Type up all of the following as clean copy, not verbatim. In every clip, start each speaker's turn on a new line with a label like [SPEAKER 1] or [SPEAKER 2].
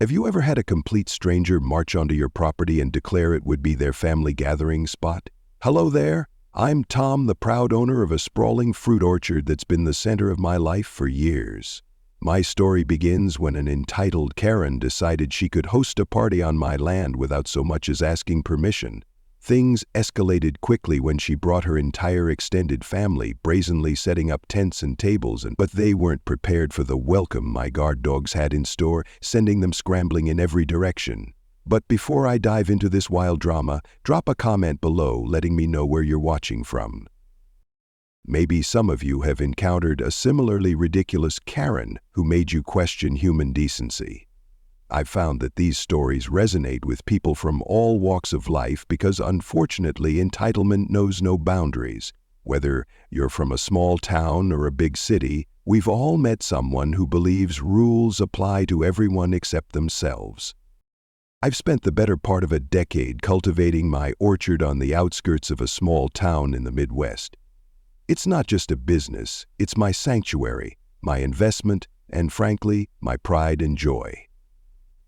[SPEAKER 1] Have you ever had a complete stranger march onto your property and declare it would be their family gathering spot? Hello there, I'm Tom, the proud owner of a sprawling fruit orchard that's been the center of my life for years. My story begins when an entitled Karen decided she could host a party on my land without so much as asking permission. Things escalated quickly when she brought her entire extended family, brazenly setting up tents and tables, but they weren't prepared for the welcome my guard dogs had in store, sending them scrambling in every direction. But before I dive into this wild drama, drop a comment below letting me know where you're watching from. Maybe some of you have encountered a similarly ridiculous Karen who made you question human decency. I've found that these stories resonate with people from all walks of life because, unfortunately, entitlement knows no boundaries. Whether you're from a small town or a big city, we've all met someone who believes rules apply to everyone except themselves. I've spent the better part of a decade cultivating my orchard on the outskirts of a small town in the Midwest. It's not just a business, it's my sanctuary, my investment, and frankly, my pride and joy.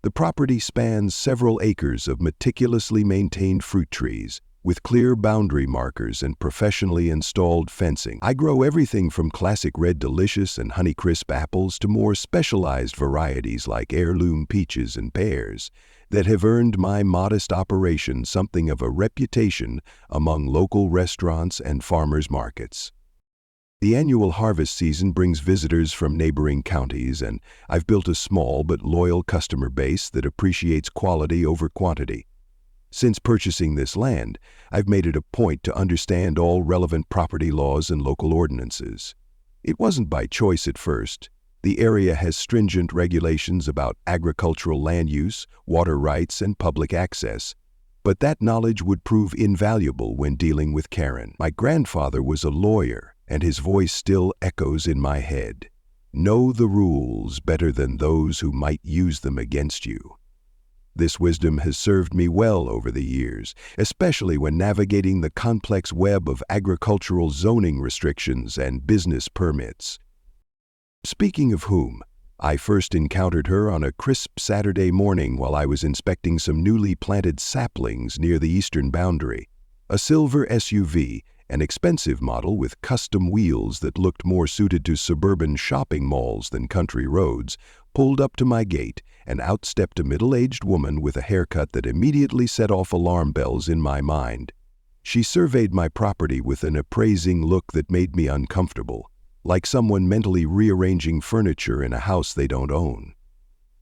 [SPEAKER 1] The property spans several acres of meticulously maintained fruit trees, with clear boundary markers and professionally installed fencing. I grow everything from classic Red Delicious and Honeycrisp apples to more specialized varieties like heirloom peaches and pears that have earned my modest operation something of a reputation among local restaurants and farmers markets. The annual harvest season brings visitors from neighboring counties, and I've built a small but loyal customer base that appreciates quality over quantity. Since purchasing this land, I've made it a point to understand all relevant property laws and local ordinances. It wasn't by choice at first. The area has stringent regulations about agricultural land use, water rights, and public access. But that knowledge would prove invaluable when dealing with Karen. My grandfather was a lawyer, and his voice still echoes in my head. Know the rules better than those who might use them against you. This wisdom has served me well over the years, especially when navigating the complex web of agricultural zoning restrictions and business permits. Speaking of whom, I first encountered her on a crisp Saturday morning while I was inspecting some newly planted saplings near the eastern boundary. A silver SUV, an expensive model with custom wheels that looked more suited to suburban shopping malls than country roads, pulled up to my gate, and out stepped a middle-aged woman with a haircut that immediately set off alarm bells in my mind. She surveyed my property with an appraising look that made me uncomfortable, like someone mentally rearranging furniture in a house they don't own.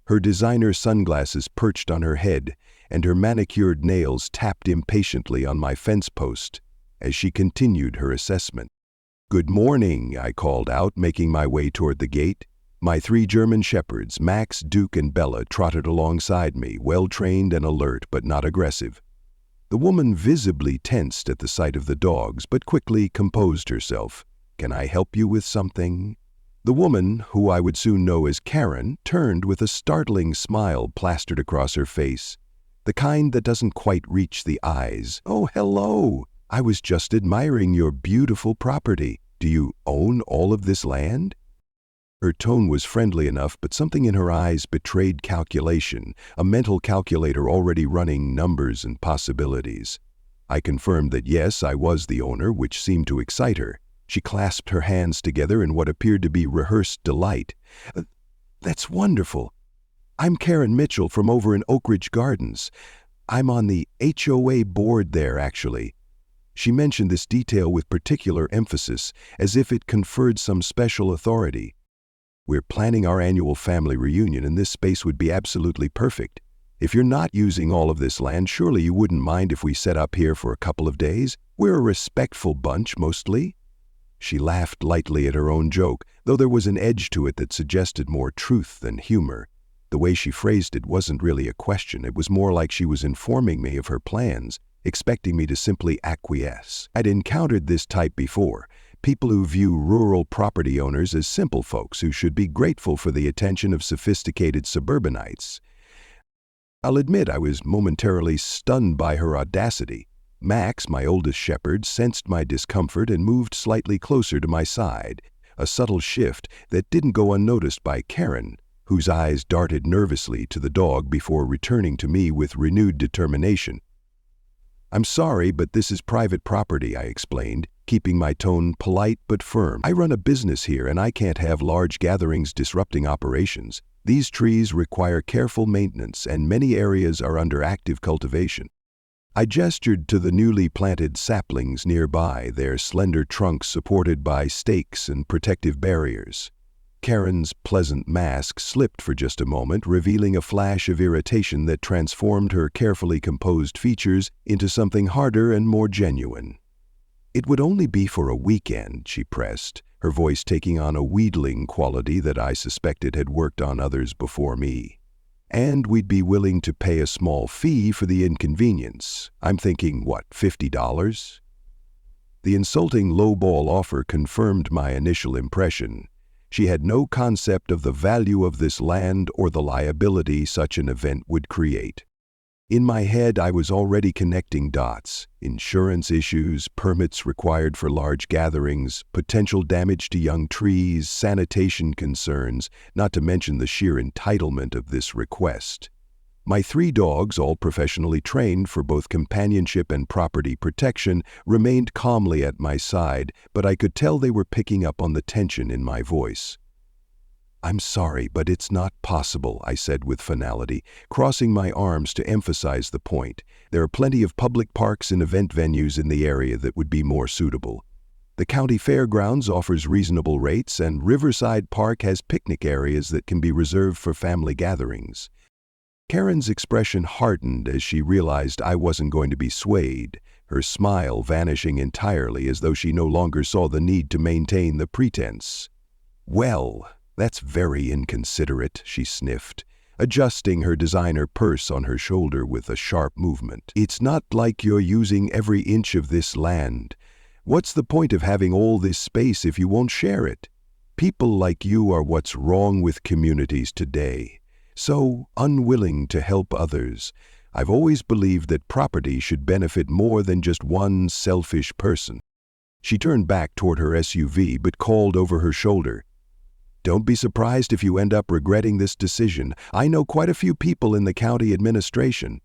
[SPEAKER 1] Her designer sunglasses perched on her head, and her manicured nails tapped impatiently on my fence post as she continued her assessment. "Good morning," I called out, making my way toward the gate. My 3 German shepherds, Max, Duke, and Bella, trotted alongside me, well-trained and alert but not aggressive. The woman visibly tensed at the sight of the dogs, but quickly composed herself. "Can I help you with something?" The woman, who I would soon know as Karen, turned with a startling smile plastered across her face, the kind that doesn't quite reach the eyes. "Oh, hello! I was just admiring your beautiful property. Do you own all of this land?" Her tone was friendly enough, but something in her eyes betrayed calculation, a mental calculator already running numbers and possibilities. I confirmed that yes, I was the owner, which seemed to excite her. She clasped her hands together in what appeared to be rehearsed delight. "That's wonderful. I'm Karen Mitchell from over in Oak Ridge Gardens. I'm on the HOA board there, actually." She mentioned this detail with particular emphasis, as if it conferred some special authority. "We're planning our annual family reunion, and this space would be absolutely perfect. If you're not using all of this land, surely you wouldn't mind if we set up here for a couple of days? We're a respectful bunch, mostly." She laughed lightly at her own joke, though there was an edge to it that suggested more truth than humor. The way she phrased it wasn't really a question. It was more like she was informing me of her plans, expecting me to simply acquiesce. I'd encountered this type before, people who view rural property owners as simple folks who should be grateful for the attention of sophisticated suburbanites. I'll admit I was momentarily stunned by her audacity. Max, my oldest shepherd, sensed my discomfort and moved slightly closer to my side, a subtle shift that didn't go unnoticed by Karen, whose eyes darted nervously to the dog before returning to me with renewed determination. "I'm sorry, but this is private property," I explained, keeping my tone polite but firm. "I run a business here and I can't have large gatherings disrupting operations. These trees require careful maintenance and many areas are under active cultivation." I gestured to the newly planted saplings nearby, their slender trunks supported by stakes and protective barriers. Karen's pleasant mask slipped for just a moment, revealing a flash of irritation that transformed her carefully composed features into something harder and more genuine. "It would only be for a weekend," she pressed, her voice taking on a wheedling quality that I suspected had worked on others before me. "And we'd be willing to pay a small fee for the inconvenience. I'm thinking, what, $50? The insulting lowball offer confirmed my initial impression. She had no concept of the value of this land or the liability such an event would create. In my head, I was already connecting dots: insurance issues, permits required for large gatherings, potential damage to young trees, sanitation concerns, not to mention the sheer entitlement of this request. My 3 dogs, all professionally trained for both companionship and property protection, remained calmly at my side, but I could tell they were picking up on the tension in my voice. "I'm sorry, but it's not possible," I said with finality, crossing my arms to emphasize the point. "There are plenty of public parks and event venues in the area that would be more suitable. The county fairgrounds offers reasonable rates, and Riverside Park has picnic areas that can be reserved for family gatherings." Karen's expression hardened as she realized I wasn't going to be swayed, her smile vanishing entirely as though she no longer saw the need to maintain the pretense. "Well, that's very inconsiderate," she sniffed, adjusting her designer purse on her shoulder with a sharp movement. "It's not like you're using every inch of this land. What's the point of having all this space if you won't share it? People like you are what's wrong with communities today. So unwilling to help others. I've always believed that property should benefit more than just one selfish person." She turned back toward her SUV but called over her shoulder, "Don't be surprised if you end up regretting this decision. I know quite a few people in the county administration."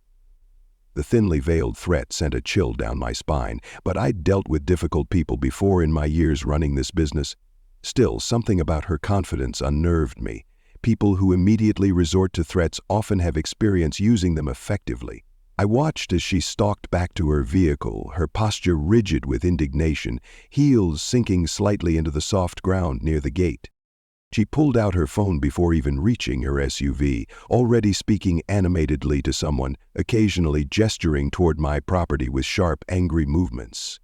[SPEAKER 1] The thinly veiled threat sent a chill down my spine, but I'd dealt with difficult people before in my years running this business. Still, something about her confidence unnerved me. People who immediately resort to threats often have experience using them effectively. I watched as she stalked back to her vehicle, her posture rigid with indignation, heels sinking slightly into the soft ground near the gate. She pulled out her phone before even reaching her SUV, already speaking animatedly to someone, occasionally gesturing toward my property with sharp, angry movements.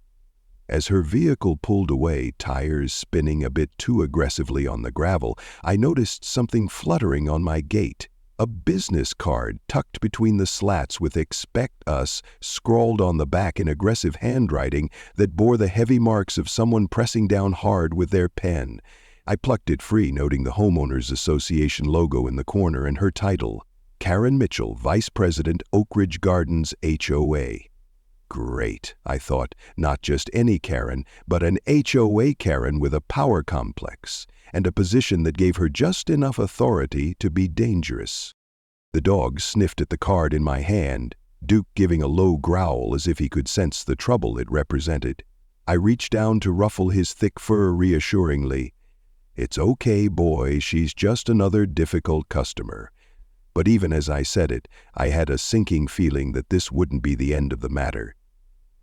[SPEAKER 1] As her vehicle pulled away, tires spinning a bit too aggressively on the gravel, I noticed something fluttering on my gate. A business card tucked between the slats with "Expect Us" scrawled on the back in aggressive handwriting that bore the heavy marks of someone pressing down hard with their pen. I plucked it free, noting the Homeowners Association logo in the corner and her title, Karen Mitchell, Vice President, Oak Ridge Gardens, HOA. Great, I thought, not just any Karen, but an HOA Karen with a power complex, and a position that gave her just enough authority to be dangerous. The dog sniffed at the card in my hand, Duke giving a low growl as if he could sense the trouble it represented. I reached down to ruffle his thick fur reassuringly. "It's okay, boy, she's just another difficult customer." But even as I said it, I had a sinking feeling that this wouldn't be the end of the matter.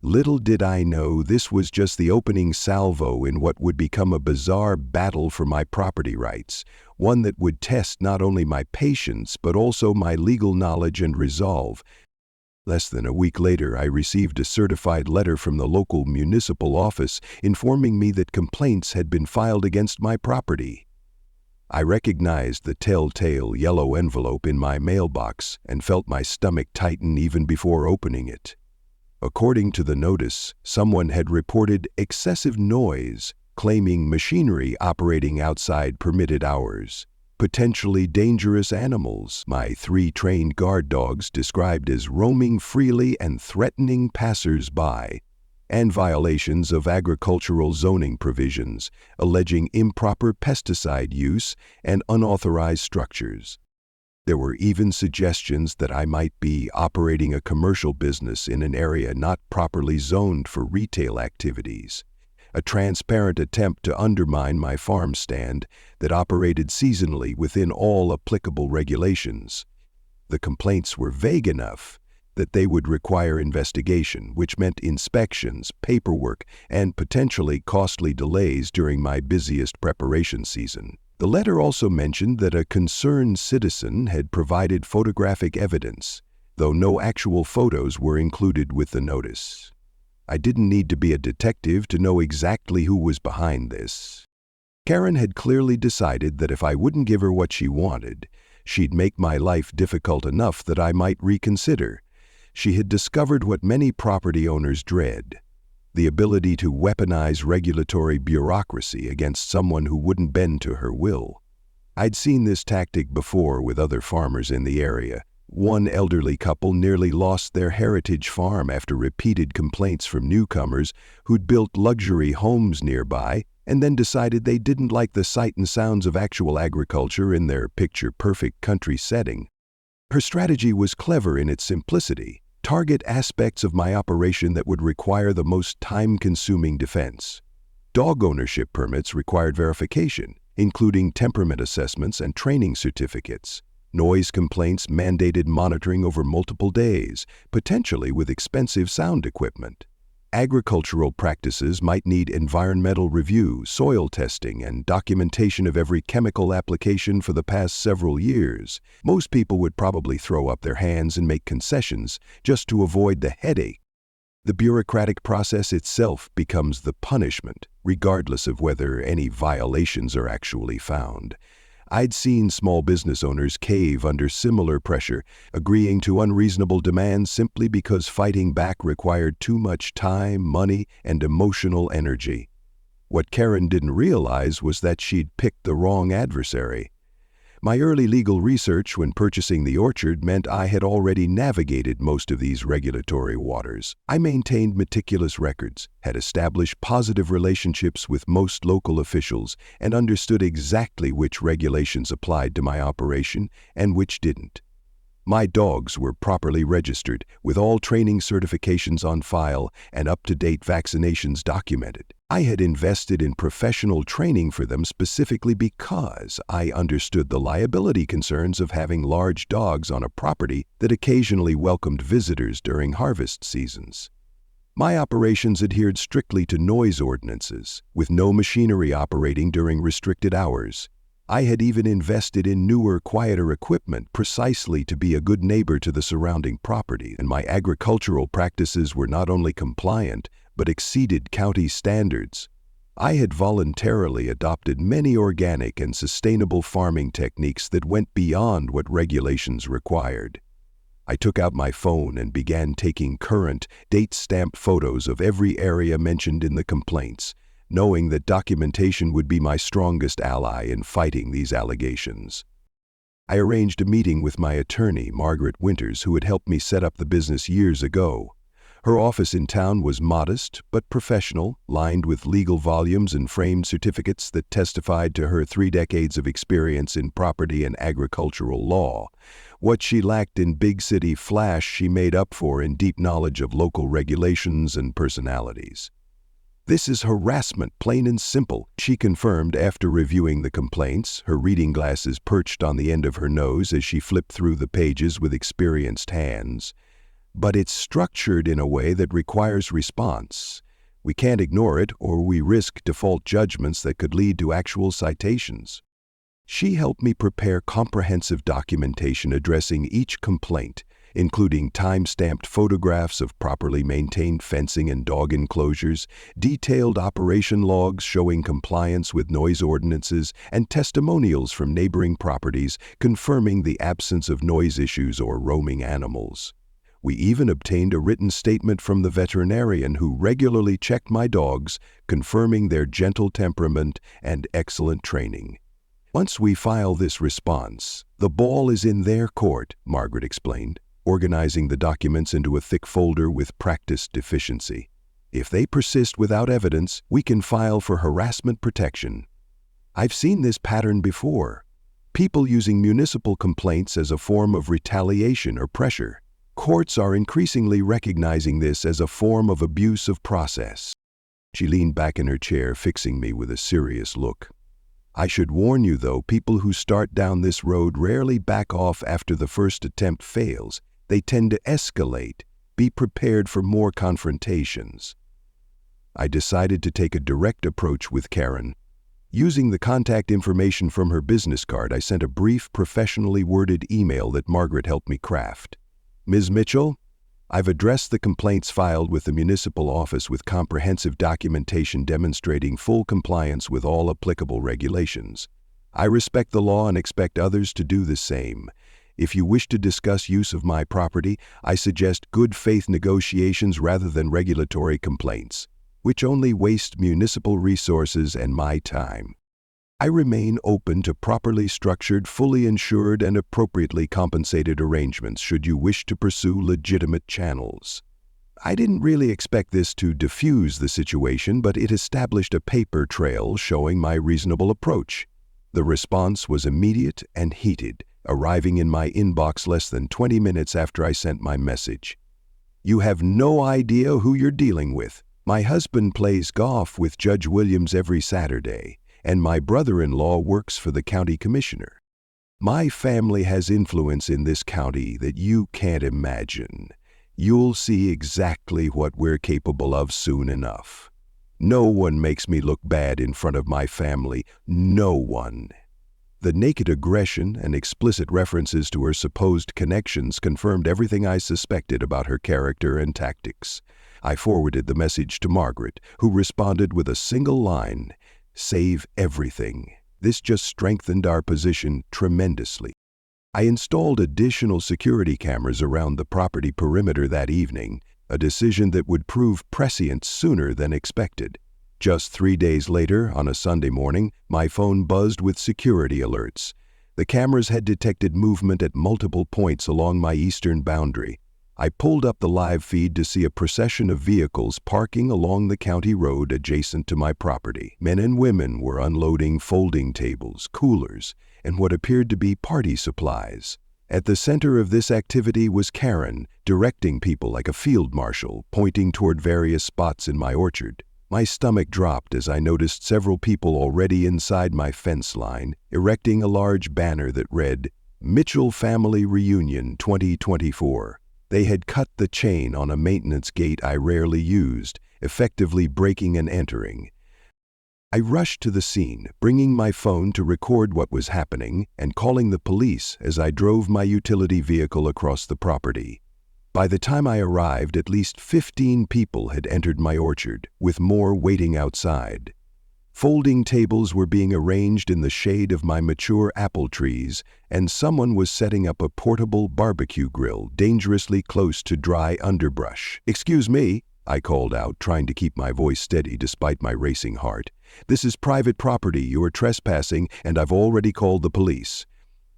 [SPEAKER 1] Little did I know this was just the opening salvo in what would become a bizarre battle for my property rights, one that would test not only my patience but also my legal knowledge and resolve. Less than a week later, I received a certified letter from the local municipal office informing me that complaints had been filed against my property. I recognized the telltale yellow envelope in my mailbox and felt my stomach tighten even before opening it. According to the notice, someone had reported excessive noise, claiming machinery operating outside permitted hours, potentially dangerous animals, my 3 trained guard dogs described as roaming freely and threatening passers-by, and violations of agricultural zoning provisions, alleging improper pesticide use and unauthorized structures. There were even suggestions that I might be operating a commercial business in an area not properly zoned for retail activities, a transparent attempt to undermine my farm stand that operated seasonally within all applicable regulations. The complaints were vague enough that they would require investigation, which meant inspections, paperwork, and potentially costly delays during my busiest preparation season. The letter also mentioned that a concerned citizen had provided photographic evidence, though no actual photos were included with the notice. I didn't need to be a detective to know exactly who was behind this. Karen had clearly decided that if I wouldn't give her what she wanted, she'd make my life difficult enough that I might reconsider. She had discovered what many property owners dread: the ability to weaponize regulatory bureaucracy against someone who wouldn't bend to her will. I'd seen this tactic before with other farmers in the area. One elderly couple nearly lost their heritage farm after repeated complaints from newcomers who'd built luxury homes nearby and then decided they didn't like the sight and sounds of actual agriculture in their picture-perfect country setting. Her strategy was clever in its simplicity: target aspects of my operation that would require the most time-consuming defense. Dog ownership permits required verification, including temperament assessments and training certificates. Noise complaints mandated monitoring over multiple days, potentially with expensive sound equipment. Agricultural practices might need environmental review, soil testing, and documentation of every chemical application for the past several years. Most people would probably throw up their hands and make concessions just to avoid the headache. The bureaucratic process itself becomes the punishment, regardless of whether any violations are actually found. I'd seen small business owners cave under similar pressure, agreeing to unreasonable demands simply because fighting back required too much time, money, and emotional energy. What Karen didn't realize was that she'd picked the wrong adversary. My early legal research when purchasing the orchard meant I had already navigated most of these regulatory waters. I maintained meticulous records, had established positive relationships with most local officials, and understood exactly which regulations applied to my operation and which didn't. My dogs were properly registered, with all training certifications on file and up-to-date vaccinations documented. I had invested in professional training for them specifically because I understood the liability concerns of having large dogs on a property that occasionally welcomed visitors during harvest seasons. My operations adhered strictly to noise ordinances, with no machinery operating during restricted hours. I had even invested in newer, quieter equipment precisely to be a good neighbor to the surrounding property, and my agricultural practices were not only compliant, but exceeded county standards. I had voluntarily adopted many organic and sustainable farming techniques that went beyond what regulations required. I took out my phone and began taking current, date-stamped photos of every area mentioned in the complaints, knowing that documentation would be my strongest ally in fighting these allegations. I arranged a meeting with my attorney, Margaret Winters, who had helped me set up the business years ago. Her office in town was modest but professional, lined with legal volumes and framed certificates that testified to her 3 decades of experience in property and agricultural law. What she lacked in big city flash, she made up for in deep knowledge of local regulations and personalities. "This is harassment, plain and simple," she confirmed after reviewing the complaints, her reading glasses perched on the end of her nose as she flipped through the pages with experienced hands. "But it's structured in a way that requires response. We can't ignore it, or we risk default judgments that could lead to actual citations." She helped me prepare comprehensive documentation addressing each complaint, including time-stamped photographs of properly maintained fencing and dog enclosures, detailed operation logs showing compliance with noise ordinances, and testimonials from neighboring properties confirming the absence of noise issues or roaming animals. We even obtained a written statement from the veterinarian who regularly checked my dogs, confirming their gentle temperament and excellent training. "Once we file this response, the ball is in their court," Margaret explained, organizing the documents into a thick folder with practiced efficiency. If they persist without evidence, we can file for harassment protection. I've seen this pattern before. People using municipal complaints as a form of retaliation or pressure. Courts are increasingly recognizing this as a form of abuse of process. She leaned back in her chair, fixing me with a serious look. I should warn you, though, people who start down this road rarely back off after the first attempt fails. They tend to escalate. Be prepared for more confrontations. I decided to take a direct approach with Karen. Using the contact information from her business card, I sent a brief, professionally worded email that Margaret helped me craft. Ms. Mitchell, I've addressed the complaints filed with the municipal office with comprehensive documentation demonstrating full compliance with all applicable regulations. I respect the law and expect others to do the same. If you wish to discuss use of my property, I suggest good faith negotiations rather than regulatory complaints, which only waste municipal resources and my time. I remain open to properly structured, fully insured, and appropriately compensated arrangements should you wish to pursue legitimate channels. I didn't really expect this to diffuse the situation, but it established a paper trail showing my reasonable approach. The response was immediate and heated, arriving in my inbox less than 20 minutes after I sent my message. You have no idea who you're dealing with. My husband plays golf with Judge Williams every Saturday, and my brother-in-law works for the county commissioner. My family has influence in this county that you can't imagine. You'll see exactly what we're capable of soon enough. No one makes me look bad in front of my family. No one. The naked aggression and explicit references to her supposed connections confirmed everything I suspected about her character and tactics. I forwarded the message to Margaret, who responded with a single line, "Save everything." This just strengthened our position tremendously. I installed additional security cameras around the property perimeter that evening, a decision that would prove prescient sooner than expected. Just 3 days later, on a Sunday morning, my phone buzzed with security alerts. The cameras had detected movement at multiple points along my eastern boundary. I pulled up the live feed to see a procession of vehicles parking along the county road adjacent to my property. Men and women were unloading folding tables, coolers, and what appeared to be party supplies. At the center of this activity was Karen, directing people like a field marshal, pointing toward various spots in my orchard. My stomach dropped as I noticed several people already inside my fence line, erecting a large banner that read, "Mitchell Family Reunion 2024. They had cut the chain on a maintenance gate I rarely used, effectively breaking and entering. I rushed to the scene, bringing my phone to record what was happening and calling the police as I drove my utility vehicle across the property. By the time I arrived, at least 15 people had entered my orchard, with more waiting outside. Folding tables were being arranged in the shade of my mature apple trees, and someone was setting up a portable barbecue grill dangerously close to dry underbrush. "Excuse me," I called out, trying to keep my voice steady despite my racing heart. "This is private property. You are trespassing, and I've already called the police."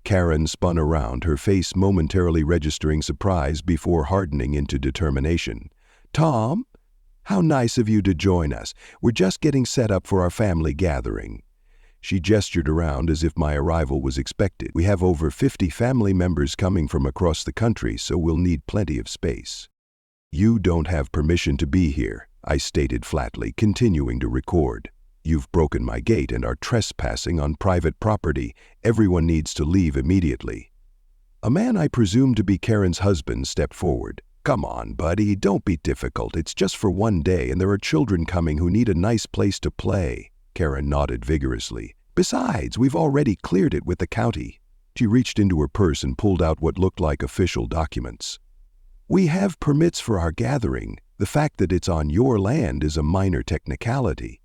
[SPEAKER 1] Karen spun around, her face momentarily registering surprise before hardening into determination. "Tom? How nice of you to join us. We're just getting set up for our family gathering." She gestured around as if my arrival was expected. "We have over 50 family members coming from across the country, so we'll need plenty of space." "You don't have permission to be here," I stated flatly, continuing to record. "You've broken my gate and are trespassing on private property. Everyone needs to leave immediately." A man I presumed to be Karen's husband stepped forward. "Come on, buddy, don't be difficult. It's just for one day, and there are children coming who need a nice place to play." Karen nodded vigorously. "Besides, we've already cleared it with the county." She reached into her purse and pulled out what looked like official documents. "We have permits for our gathering. The fact that it's on your land is a minor technicality."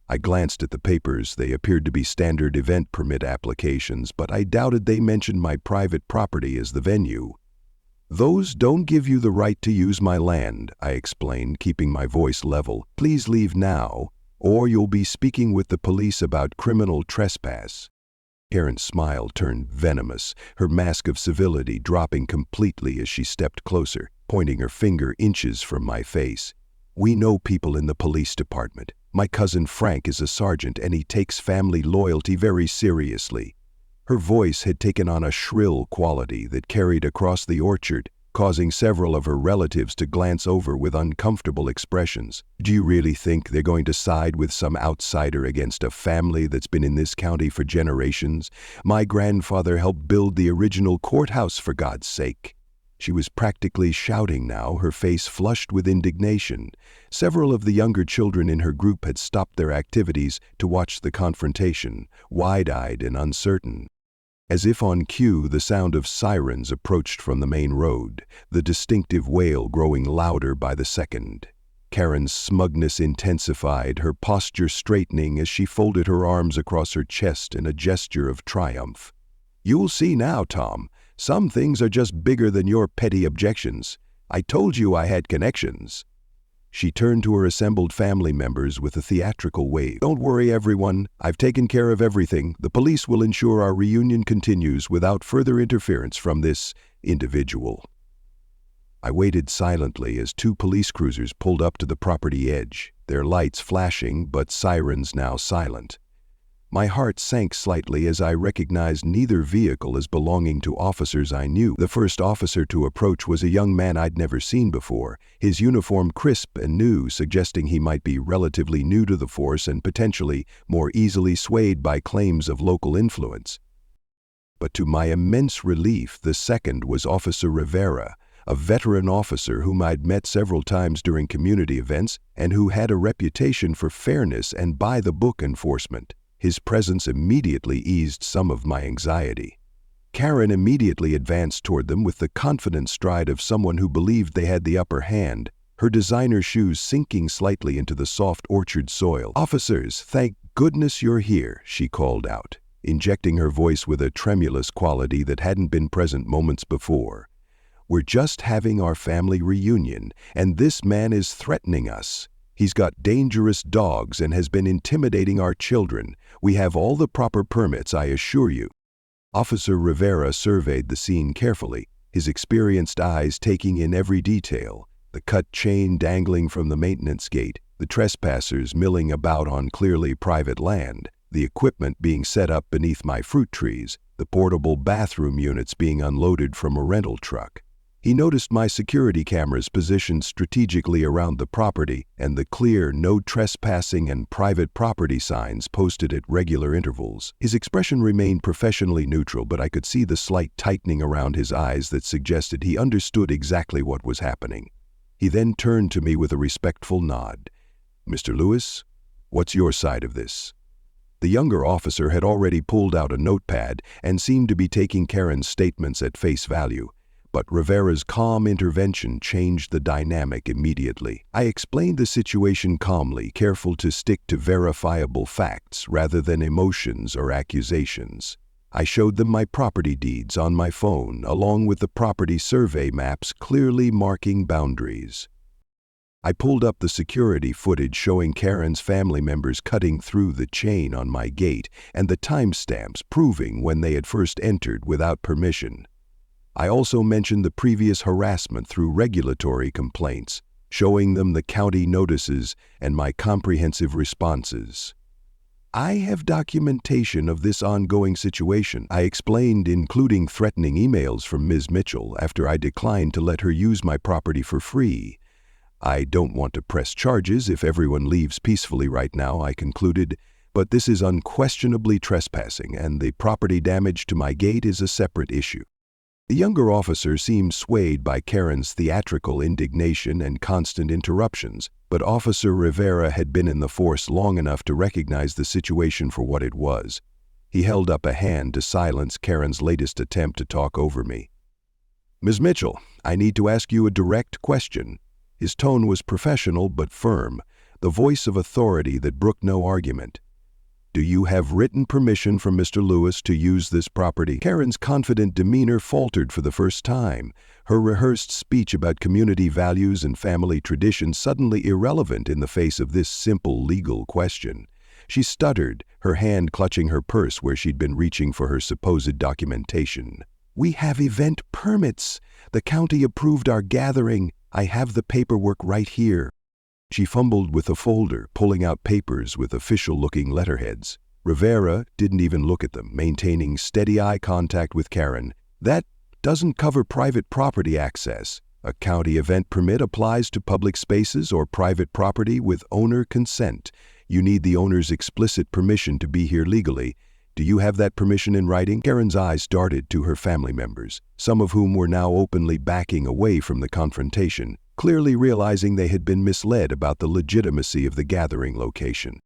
[SPEAKER 1] I glanced at the papers. They appeared to be standard event permit applications, but I doubted they mentioned my private property as the venue. "Those don't give you the right to use my land," I explained, keeping my voice level. "Please leave now, or you'll be speaking with the police about criminal trespass." Karen's smile turned venomous, her mask of civility dropping completely as she stepped closer, pointing her finger inches from my face. We know people in the police department. My cousin Frank is a sergeant and he takes family loyalty very seriously." Her voice had taken on a shrill quality that carried across the orchard, causing several of her relatives to glance over with uncomfortable expressions. "Do you really think they're going to side with some outsider against a family that's been in this county for generations? My grandfather helped build the original courthouse, for God's sake." She was practically shouting now, her face flushed with indignation. Several of the younger children in her group had stopped their activities to watch the confrontation, wide-eyed and uncertain. As if on cue, the sound of sirens approached from the main road, the distinctive wail growing louder by the second. Karen's smugness intensified, her posture straightening as she folded her arms across her chest in a gesture of triumph. "You'll see now, Tom. Some things are just bigger than your petty objections. I told you I had connections." She turned to her assembled family members with a theatrical wave. "Don't worry, everyone. I've taken care of everything. The police will ensure our reunion continues without further interference from this individual." I waited silently as 2 police cruisers pulled up to the property edge, their lights flashing but sirens now silent. My heart sank slightly as I recognized neither vehicle as belonging to officers I knew. The first officer to approach was a young man I'd never seen before, his uniform crisp and new, suggesting he might be relatively new to the force and potentially more easily swayed by claims of local influence. But to my immense relief, the second was Officer Rivera, a veteran officer whom I'd met several times during community events and who had a reputation for fairness and by-the-book enforcement. His presence immediately eased some of my anxiety. Karen immediately advanced toward them with the confident stride of someone who believed they had the upper hand, her designer shoes sinking slightly into the soft orchard soil. "Officers, thank goodness you're here," she called out, injecting her voice with a tremulous quality that hadn't been present moments before. "We're just having our family reunion, and this man is threatening us. He's got dangerous dogs and has been intimidating our children. We have all the proper permits, I assure you." Officer Rivera surveyed the scene carefully, his experienced eyes taking in every detail: the cut chain dangling from the maintenance gate, the trespassers milling about on clearly private land, the equipment being set up beneath my fruit trees, the portable bathroom units being unloaded from a rental truck. He noticed my security cameras positioned strategically around the property and the clear "no trespassing" and "private property" signs posted at regular intervals. His expression remained professionally neutral, but I could see the slight tightening around his eyes that suggested he understood exactly what was happening. He then turned to me with a respectful nod. "Mr. Lewis, what's your side of this?" The younger officer had already pulled out a notepad and seemed to be taking Karen's statements at face value. But Rivera's calm intervention changed the dynamic immediately. I explained the situation calmly, careful to stick to verifiable facts rather than emotions or accusations. I showed them my property deeds on my phone, along with the property survey maps clearly marking boundaries. I pulled up the security footage showing Karen's family members cutting through the chain on my gate and the timestamps proving when they had first entered without permission. I also mentioned the previous harassment through regulatory complaints, showing them the county notices and my comprehensive responses. "I have documentation of this ongoing situation," I explained, including threatening emails from Ms. Mitchell after I declined to let her use my property for free. "I don't want to press charges if everyone leaves peacefully right now," I concluded, "but this is unquestionably trespassing, and the property damage to my gate is a separate issue." The younger officer seemed swayed by Karen's theatrical indignation and constant interruptions, but Officer Rivera had been in the force long enough to recognize the situation for what it was. He held up a hand to silence Karen's latest attempt to talk over me. "Ms. Mitchell, I need to ask you a direct question." His tone was professional but firm, the voice of authority that brooked no argument. "Do you have written permission from Mr. Lewis to use this property?" Karen's confident demeanor faltered for the first time, her rehearsed speech about community values and family traditions suddenly irrelevant in the face of this simple legal question. She stuttered, her hand clutching her purse where she'd been reaching for her supposed documentation. "We have event permits. The county approved our gathering. I have the paperwork right here." She fumbled with a folder, pulling out papers with official-looking letterheads. Rivera didn't even look at them, maintaining steady eye contact with Karen. "That doesn't cover private property access. A county event permit applies to public spaces or private property with owner consent. You need the owner's explicit permission to be here legally. Do you have that permission in writing?" Karen's eyes darted to her family members, some of whom were now openly backing away from the confrontation, clearly realizing they had been misled about the legitimacy of the gathering location.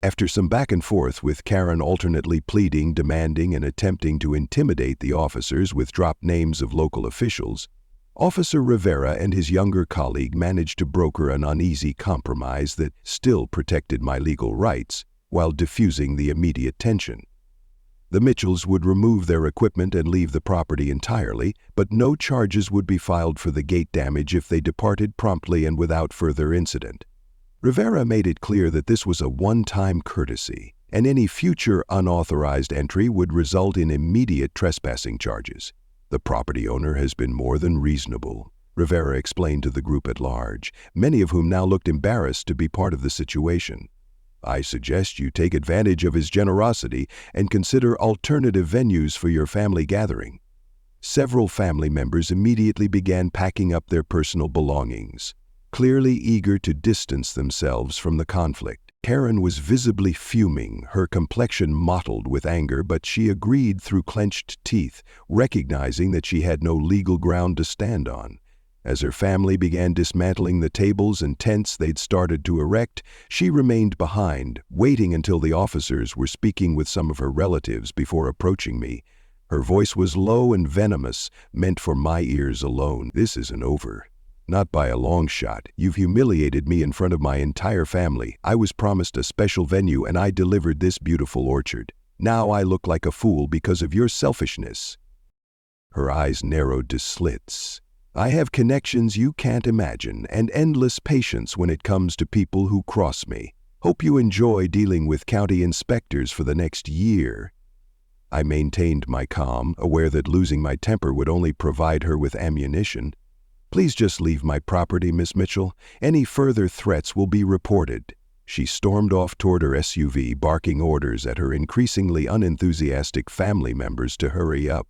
[SPEAKER 1] After some back and forth, with Karen alternately pleading, demanding, and attempting to intimidate the officers with dropped names of local officials, Officer Rivera and his younger colleague managed to broker an uneasy compromise that still protected my legal rights while diffusing the immediate tension. The Mitchells would remove their equipment and leave the property entirely, but no charges would be filed for the gate damage if they departed promptly and without further incident. Rivera made it clear that this was a one-time courtesy, and any future unauthorized entry would result in immediate trespassing charges. "The property owner has been more than reasonable," Rivera explained to the group at large, many of whom now looked embarrassed to be part of the situation. "I suggest you take advantage of his generosity and consider alternative venues for your family gathering." Several family members immediately began packing up their personal belongings, clearly eager to distance themselves from the conflict. Karen was visibly fuming, her complexion mottled with anger, but she agreed through clenched teeth, recognizing that she had no legal ground to stand on. As her family began dismantling the tables and tents they'd started to erect, she remained behind, waiting until the officers were speaking with some of her relatives before approaching me. Her voice was low and venomous, meant for my ears alone. "This isn't over. Not by a long shot. You've humiliated me in front of my entire family. I was promised a special venue and I delivered this beautiful orchard. Now I look like a fool because of your selfishness." Her eyes narrowed to slits. "I have connections you can't imagine and endless patience when it comes to people who cross me. Hope you enjoy dealing with county inspectors for the next year." I maintained my calm, aware that losing my temper would only provide her with ammunition. "Please just leave my property, Miss Mitchell. Any further threats will be reported." She stormed off toward her SUV, barking orders at her increasingly unenthusiastic family members to hurry up.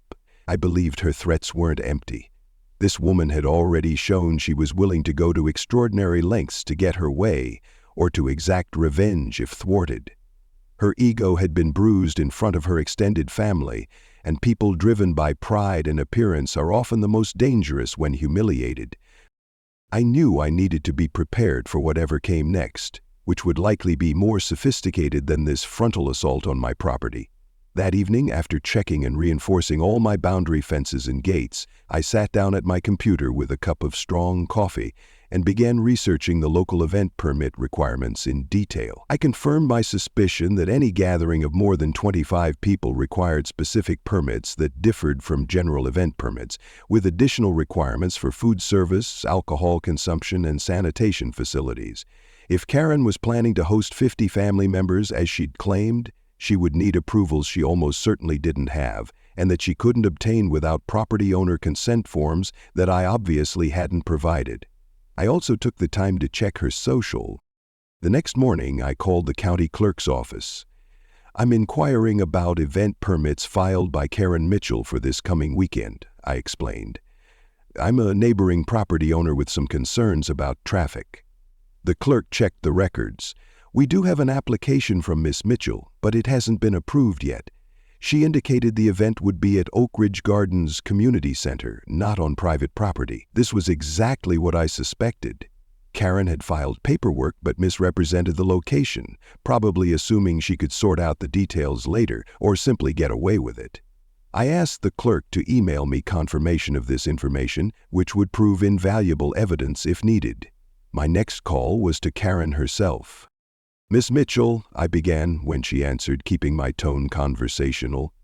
[SPEAKER 1] I believed her threats weren't empty. This woman had already shown she was willing to go to extraordinary lengths to get her way, or to exact revenge if thwarted. Her ego had been bruised in front of her extended family, and people driven by pride and appearance are often the most dangerous when humiliated. I knew I needed to be prepared for whatever came next, which would likely be more sophisticated than this frontal assault on my property. That evening, after checking and reinforcing all my boundary fences and gates, I sat down at my computer with a cup of strong coffee and began researching the local event permit requirements in detail. I confirmed my suspicion that any gathering of more than 25 people required specific permits that differed from general event permits, with additional requirements for food service, alcohol consumption, and sanitation facilities. If Karen was planning to host 50 family members as she'd claimed, she would need approvals she almost certainly didn't have, and that she couldn't obtain without property owner consent forms that I obviously hadn't provided. I also took the time to check her social. The next morning, I called the county clerk's office. "I'm inquiring about event permits filed by Karen Mitchell for this coming weekend," I explained. "I'm a neighboring property owner with some concerns about traffic." The clerk checked the records. "We do have an application from Miss Mitchell, but it hasn't been approved yet. She indicated the event would be at Oak Ridge Gardens Community Center, not on private property." This was exactly what I suspected. Karen had filed paperwork but misrepresented the location, probably assuming she could sort out the details later or simply get away with it. I asked the clerk to email me confirmation of this information, which would prove invaluable evidence if needed. My next call was to Karen herself. "Miss Mitchell," I began when she answered, keeping my tone conversational.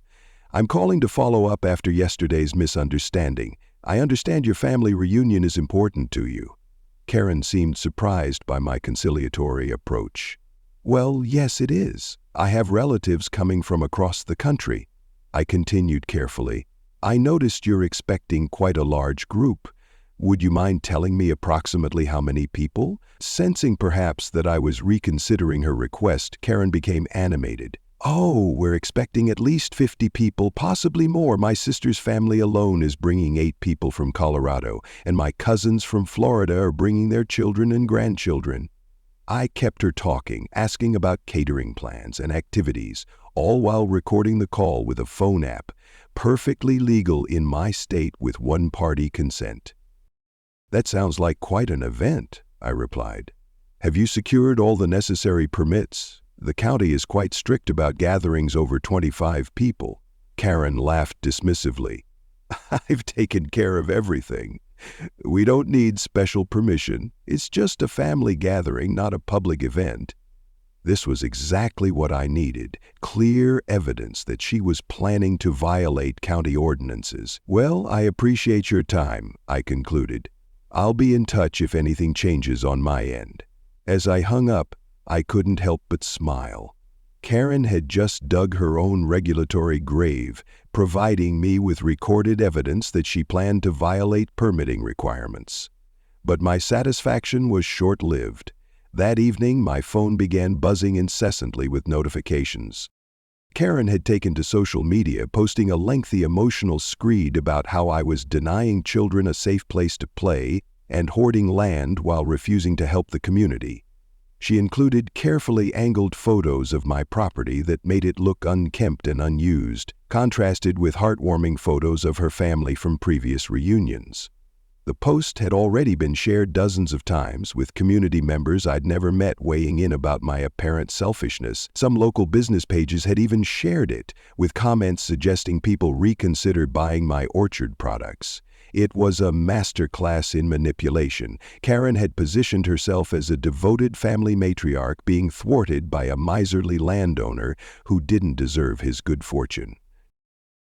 [SPEAKER 1] "I'm calling to follow up after yesterday's misunderstanding. I understand your family reunion is important to you." Karen seemed surprised by my conciliatory approach. "Well, yes, it is. I have relatives coming from across the country." I continued carefully. "I noticed you're expecting quite a large group. Would you mind telling me approximately how many people? Sensing perhaps that I was reconsidering her request, Karen became animated. Oh, we're expecting at least 50 people, possibly more. My sister's family alone is bringing 8 people from Colorado, and my cousins from Florida are bringing their children and grandchildren. I kept her talking, asking about catering plans and activities, all while recording the call with a phone app, perfectly legal in my state with one-party consent. That sounds like quite an event, I replied. Have you secured all the necessary permits? The county is quite strict about gatherings over 25 people. Karen laughed dismissively. I've taken care of everything. We don't need special permission. It's just a family gathering, not a public event. This was exactly what I needed, clear evidence that she was planning to violate county ordinances. Well, I appreciate your time, I concluded. I'll be in touch if anything changes on my end. As I hung up, I couldn't help but smile. Karen had just dug her own regulatory grave, providing me with recorded evidence that she planned to violate permitting requirements. But my satisfaction was short-lived. That evening, my phone began buzzing incessantly with notifications. Karen had taken to social media, posting a lengthy emotional screed about how I was denying children a safe place to play and hoarding land while refusing to help the community. She included carefully angled photos of my property that made it look unkempt and unused, contrasted with heartwarming photos of her family from previous reunions. The post had already been shared dozens of times, with community members I'd never met weighing in about my apparent selfishness. Some local business pages had even shared it, with comments suggesting people reconsider buying my orchard products. It was a masterclass in manipulation. Karen had positioned herself as a devoted family matriarch being thwarted by a miserly landowner who didn't deserve his good fortune.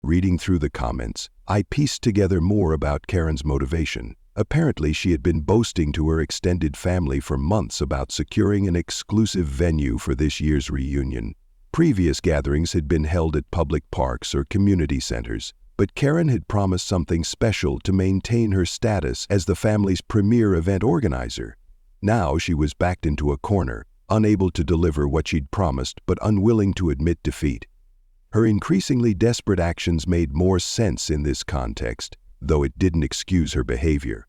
[SPEAKER 1] Reading through the comments, I pieced together more about Karen's motivation. Apparently, she had been boasting to her extended family for months about securing an exclusive venue for this year's reunion. Previous gatherings had been held at public parks or community centers, but Karen had promised something special to maintain her status as the family's premier event organizer. Now she was backed into a corner, unable to deliver what she'd promised but unwilling to admit defeat. Her increasingly desperate actions made more sense in this context, though it didn't excuse her behavior.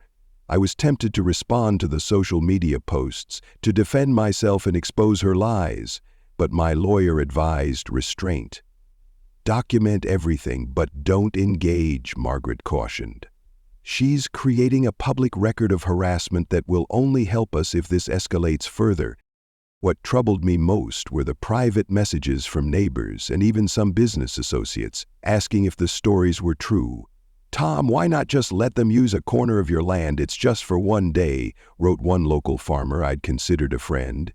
[SPEAKER 1] I was tempted to respond to the social media posts, to defend myself and expose her lies, but my lawyer advised restraint. Document everything, but don't engage, Margaret cautioned. She's creating a public record of harassment that will only help us if this escalates further. What troubled me most were the private messages from neighbors and even some business associates asking if the stories were true. Tom, why not just let them use a corner of your land? It's just for one day, wrote one local farmer I'd considered a friend.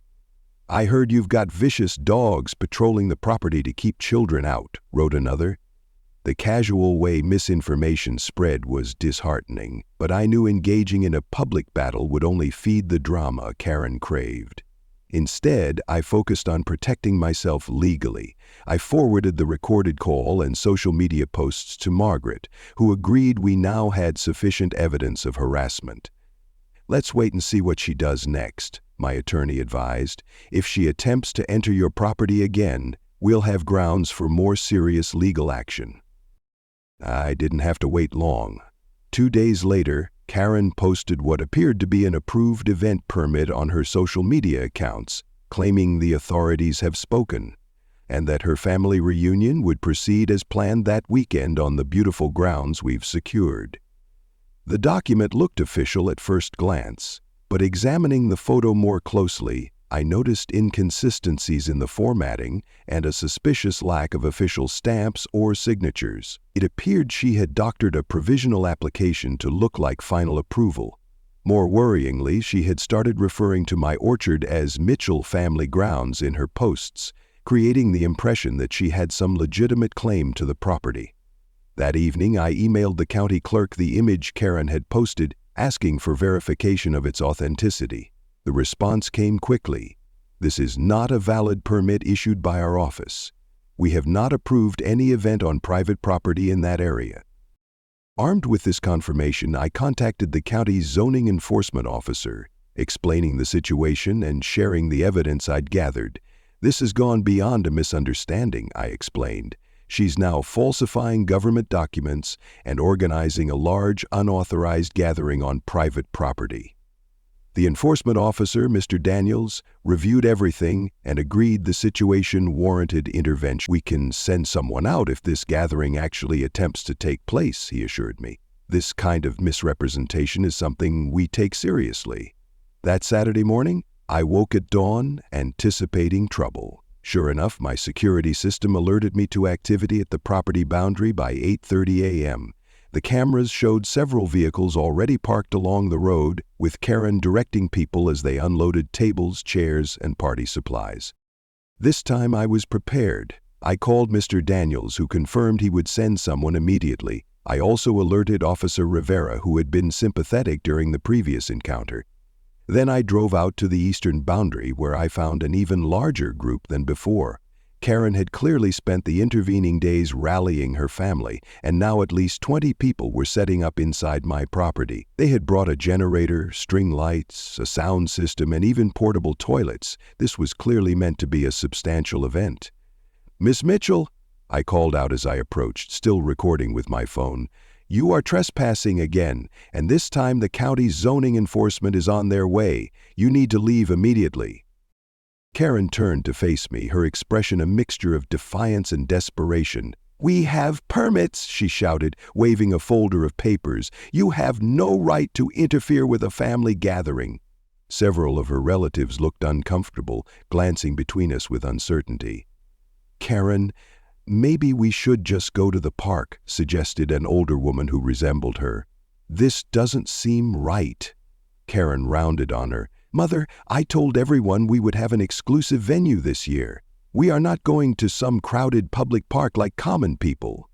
[SPEAKER 1] I heard you've got vicious dogs patrolling the property to keep children out, wrote another. The casual way misinformation spread was disheartening, but I knew engaging in a public battle would only feed the drama Karen craved. Instead, I focused on protecting myself legally. I forwarded the recorded call and social media posts to Margaret, who agreed we now had sufficient evidence of harassment. Let's wait and see what she does next, my attorney advised. If she attempts to enter your property again, we'll have grounds for more serious legal action. I didn't have to wait long. 2 days later, Karen posted what appeared to be an approved event permit on her social media accounts, claiming the authorities have spoken, and that her family reunion would proceed as planned that weekend on the beautiful grounds we've secured. The document looked official at first glance, but examining the photo more closely, I noticed inconsistencies in the formatting and a suspicious lack of official stamps or signatures. It appeared she had doctored a provisional application to look like final approval. More worryingly, she had started referring to my orchard as Mitchell Family Grounds in her posts, creating the impression that she had some legitimate claim to the property. That evening, I emailed the county clerk the image Karen had posted, asking for verification of its authenticity. The response came quickly. This is not a valid permit issued by our office. We have not approved any event on private property in that area. Armed with this confirmation, I contacted the county's zoning enforcement officer, explaining the situation and sharing the evidence I'd gathered. "This has gone beyond a misunderstanding," I explained. "She's now falsifying government documents and organizing a large, unauthorized gathering on private property." The enforcement officer, Mr. Daniels, reviewed everything and agreed the situation warranted intervention. "We can send someone out if this gathering actually attempts to take place," he assured me. "This kind of misrepresentation is something we take seriously." That Saturday morning, I woke at dawn, anticipating trouble. Sure enough, my security system alerted me to activity at the property boundary by 8:30 a.m. The cameras showed several vehicles already parked along the road, with Karen directing people as they unloaded tables, chairs, and party supplies. This time I was prepared. I called Mr. Daniels, who confirmed he would send someone immediately. I also alerted Officer Rivera, who had been sympathetic during the previous encounter. Then I drove out to the eastern boundary, where I found an even larger group than before. Karen had clearly spent the intervening days rallying her family, and now at least 20 people were setting up inside my property. They had brought a generator, string lights, a sound system, and even portable toilets. This was clearly meant to be a substantial event. "Miss Mitchell," I called out as I approached, still recording with my phone, "you are trespassing again, and this time the county's zoning enforcement is on their way. You need to leave immediately." Karen turned to face me, her expression a mixture of defiance and desperation. "We have permits," she shouted, waving a folder of papers. "You have no right to interfere with a family gathering." Several of her relatives looked uncomfortable, glancing between us with uncertainty. "Karen, maybe we should just go to the park," suggested an older woman who resembled her. "This doesn't seem right." Karen rounded on her. "Mother, I told everyone we would have an exclusive venue this year. We are not going to some crowded public park like common people."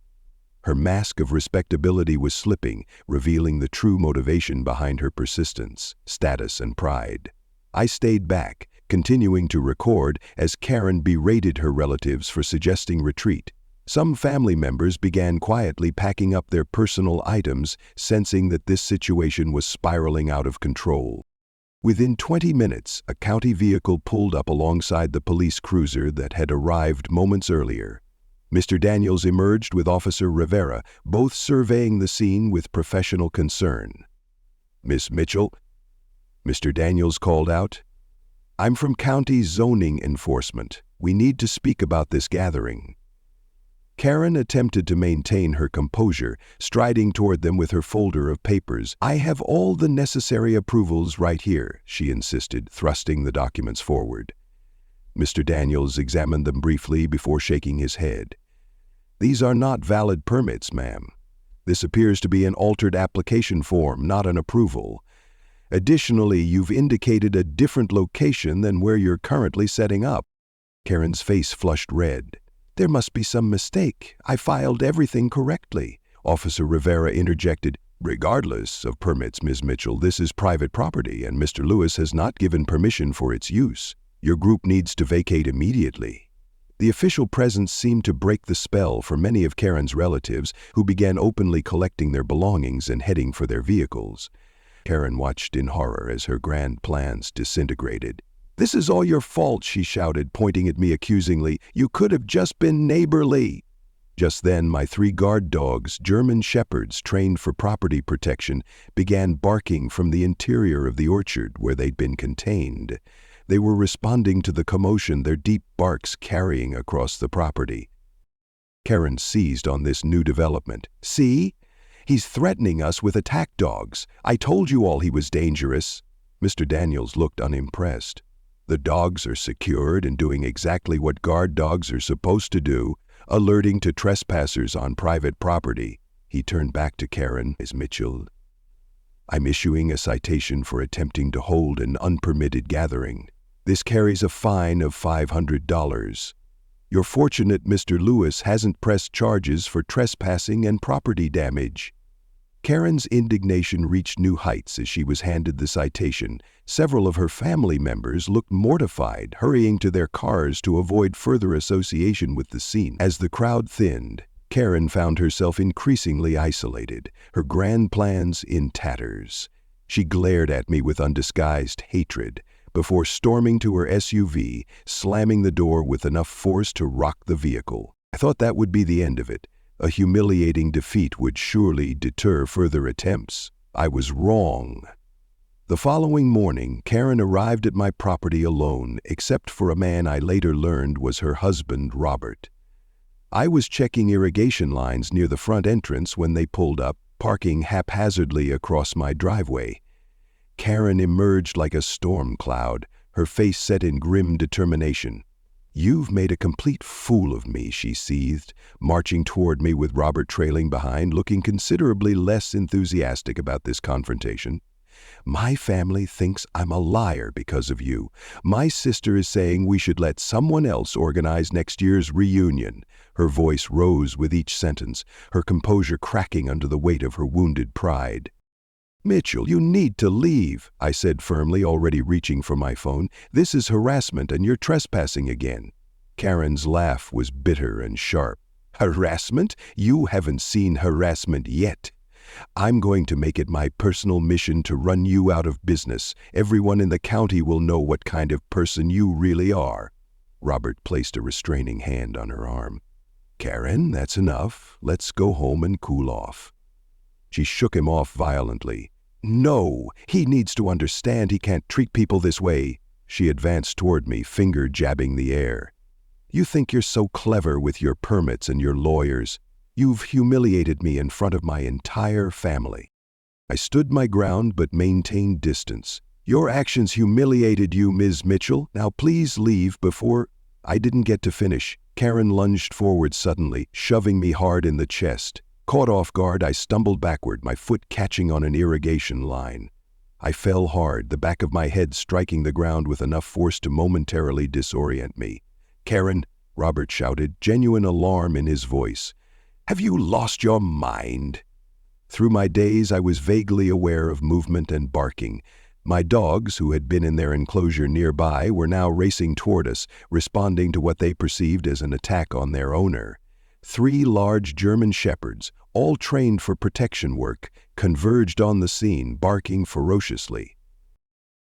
[SPEAKER 1] Her mask of respectability was slipping, revealing the true motivation behind her persistence, status, and pride. I stayed back, continuing to record as Karen berated her relatives for suggesting retreat. Some family members began quietly packing up their personal items, sensing that this situation was spiraling out of control. Within 20 minutes, a county vehicle pulled up alongside the police cruiser that had arrived moments earlier. Mr. Daniels emerged with Officer Rivera, both surveying the scene with professional concern. "Miss Mitchell," Mr. Daniels called out, "I'm from county zoning enforcement. We need to speak about this gathering." Karen attempted to maintain her composure, striding toward them with her folder of papers. "I have all the necessary approvals right here," she insisted, thrusting the documents forward. Mr. Daniels examined them briefly before shaking his head. "These are not valid permits, ma'am. This appears to be an altered application form, not an approval. Additionally, you've indicated a different location than where you're currently setting up." Karen's face flushed red. "There must be some mistake. I filed everything correctly." Officer Rivera interjected, "Regardless of permits, Ms. Mitchell, this is private property and Mr. Lewis has not given permission for its use. Your group needs to vacate immediately." The official presence seemed to break the spell for many of Karen's relatives, who began openly collecting their belongings and heading for their vehicles. Karen watched in horror as her grand plans disintegrated. "This is all your fault," she shouted, pointing at me accusingly. "You could have just been neighborly." Just then, my 3 guard dogs, German shepherds trained for property protection, began barking from the interior of the orchard where they'd been contained. They were responding to the commotion, their deep barks carrying across the property. Karen seized on this new development. "See? He's threatening us with attack dogs. I told you all he was dangerous." Mr. Daniels looked unimpressed. "The dogs are secured and doing exactly what guard dogs are supposed to do, alerting to trespassers on private property." He turned back to Karen. "Ms. Mitchell, I'm issuing a citation for attempting to hold an unpermitted gathering. This carries a fine of $500. You're fortunate Mr. Lewis hasn't pressed charges for trespassing and property damage." Karen's indignation reached new heights as she was handed the citation. Several of her family members looked mortified, hurrying to their cars to avoid further association with the scene. As the crowd thinned, Karen found herself increasingly isolated, her grand plans in tatters. She glared at me with undisguised hatred, before storming to her SUV, slamming the door with enough force to rock the vehicle. I thought that would be the end of it. A humiliating defeat would surely deter further attempts. I was wrong. The following morning, Karen arrived at my property alone, except for a man I later learned was her husband, Robert. I was checking irrigation lines near the front entrance when they pulled up, parking haphazardly across my driveway. Karen emerged like a storm cloud, her face set in grim determination. "You've made a complete fool of me," she seethed, marching toward me with Robert trailing behind, looking considerably less enthusiastic about this confrontation. "My family thinks I'm a liar because of you. My sister is saying we should let someone else organize next year's reunion." Her voice rose with each sentence, her composure cracking under the weight of her wounded pride. "Mitchell, you need to leave," I said firmly, already reaching for my phone. "This is harassment and you're trespassing again." Karen's laugh was bitter and sharp. "Harassment? You haven't seen harassment yet. I'm going to make it my personal mission to run you out of business. Everyone in the county will know what kind of person you really are." Robert placed a restraining hand on her arm. "Karen, that's enough. Let's go home and cool off." She shook him off violently. "No, he needs to understand he can't treat people this way." She advanced toward me, finger jabbing the air. "You think you're so clever with your permits and your lawyers. You've humiliated me in front of my entire family." I stood my ground but maintained distance. "Your actions humiliated you, Ms. Mitchell. Now please leave before—" I didn't get to finish. Karen lunged forward suddenly, shoving me hard in the chest. Caught off guard, I stumbled backward, my foot catching on an irrigation line. I fell hard, the back of my head striking the ground with enough force to momentarily disorient me. "Karen," Robert shouted, genuine alarm in his voice. "Have you lost your mind?" Through my daze, I was vaguely aware of movement and barking. My dogs, who had been in their enclosure nearby, were now racing toward us, responding to what they perceived as an attack on their owner. 3 large German shepherds, all trained for protection work, converged on the scene, barking ferociously.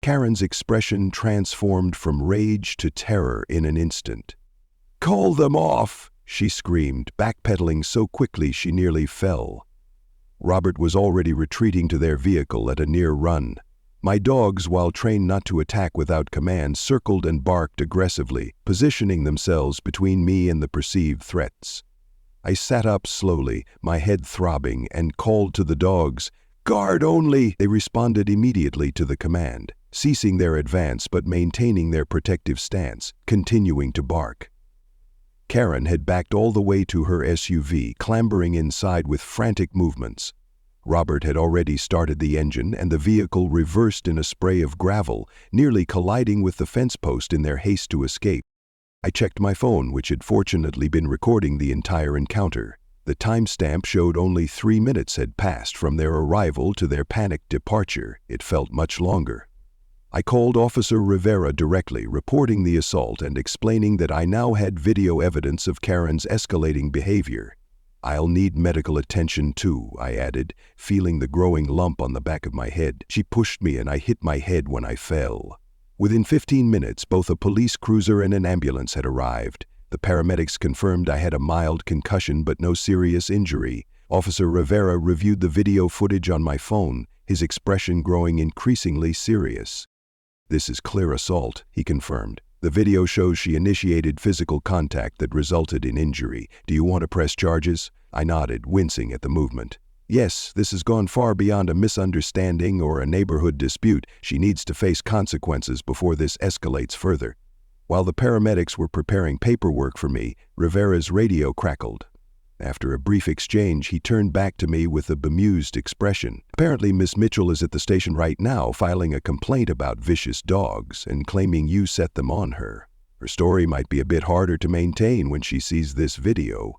[SPEAKER 1] Karen's expression transformed from rage to terror in an instant. "Call them off!" she screamed, backpedaling so quickly she nearly fell. Robert was already retreating to their vehicle at a near run. My dogs, while trained not to attack without command, circled and barked aggressively, positioning themselves between me and the perceived threats. I sat up slowly, my head throbbing, and called to the dogs. "Guard only!" They responded immediately to the command, ceasing their advance but maintaining their protective stance, continuing to bark. Karen had backed all the way to her SUV, clambering inside with frantic movements. Robert had already started the engine, and the vehicle reversed in a spray of gravel, nearly colliding with the fence post in their haste to escape. I checked my phone, which had fortunately been recording the entire encounter. The timestamp showed only 3 minutes had passed from their arrival to their panicked departure. It felt much longer. I called Officer Rivera directly, reporting the assault and explaining that I now had video evidence of Karen's escalating behavior. "I'll need medical attention too," I added, feeling the growing lump on the back of my head. She pushed me and I hit my head when I fell. Within 15 minutes, both a police cruiser and an ambulance had arrived. The paramedics confirmed I had a mild concussion but no serious injury. Officer Rivera reviewed the video footage on my phone, his expression growing increasingly serious. "This is clear assault," he confirmed. "The video shows she initiated physical contact that resulted in injury. Do you want to press charges?" I nodded, wincing at the movement. "Yes, this has gone far beyond a misunderstanding or a neighborhood dispute. She needs to face consequences before this escalates further." While the paramedics were preparing paperwork for me, Rivera's radio crackled. After a brief exchange, he turned back to me with a bemused expression. "Apparently Miss Mitchell is at the station right now filing a complaint about vicious dogs and claiming you set them on her. Her story might be a bit harder to maintain when she sees this video."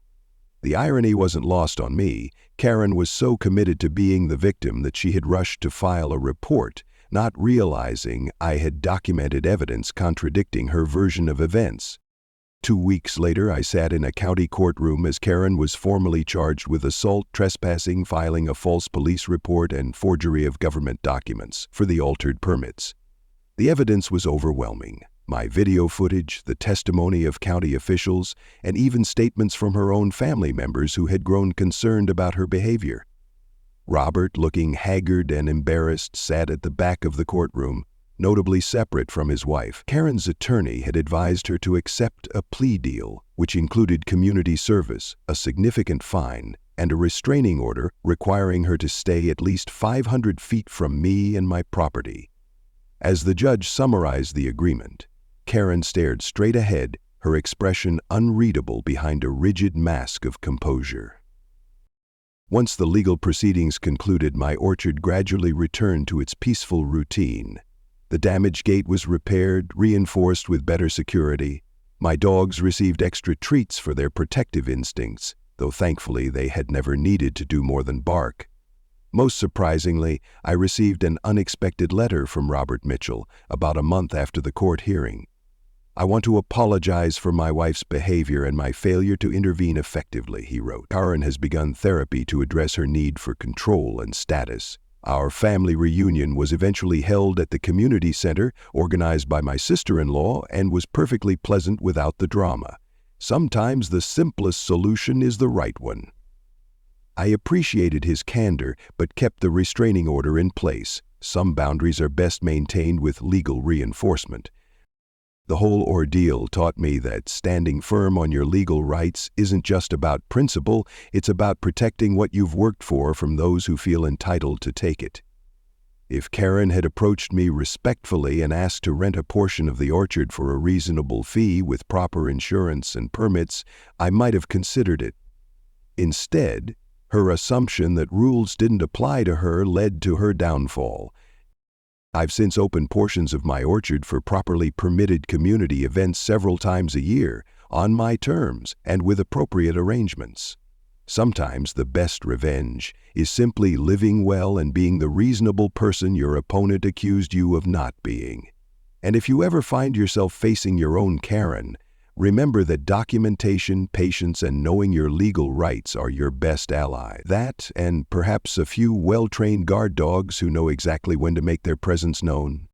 [SPEAKER 1] The irony wasn't lost on me. Karen was so committed to being the victim that she had rushed to file a report, not realizing I had documented evidence contradicting her version of events. 2 weeks later, I sat in a county courtroom as Karen was formally charged with assault, trespassing, filing a false police report, and forgery of government documents for the altered permits. The evidence was overwhelming. My video footage, the testimony of county officials, and even statements from her own family members who had grown concerned about her behavior. Robert, looking haggard and embarrassed, sat at the back of the courtroom, notably separate from his wife. Karen's attorney had advised her to accept a plea deal, which included community service, a significant fine, and a restraining order requiring her to stay at least 500 feet from me and my property. As the judge summarized the agreement, Karen stared straight ahead, her expression unreadable behind a rigid mask of composure. Once the legal proceedings concluded, my orchard gradually returned to its peaceful routine. The damaged gate was repaired, reinforced with better security. My dogs received extra treats for their protective instincts, though thankfully they had never needed to do more than bark. Most surprisingly, I received an unexpected letter from Robert Mitchell about a month after the court hearing. "I want to apologize for my wife's behavior and my failure to intervene effectively," he wrote. "Karen has begun therapy to address her need for control and status. Our family reunion was eventually held at the community center, organized by my sister-in-law, and was perfectly pleasant without the drama. Sometimes the simplest solution is the right one." I appreciated his candor, but kept the restraining order in place. Some boundaries are best maintained with legal reinforcement. The whole ordeal taught me that standing firm on your legal rights isn't just about principle, it's about protecting what you've worked for from those who feel entitled to take it. If Karen had approached me respectfully and asked to rent a portion of the orchard for a reasonable fee with proper insurance and permits, I might have considered it. Instead, her assumption that rules didn't apply to her led to her downfall. I've since opened portions of my orchard for properly permitted community events several times a year, on my terms and with appropriate arrangements. Sometimes the best revenge is simply living well and being the reasonable person your opponent accused you of not being. And if you ever find yourself facing your own Karen, remember that documentation, patience, and knowing your legal rights are your best ally. That, and perhaps a few well-trained guard dogs who know exactly when to make their presence known.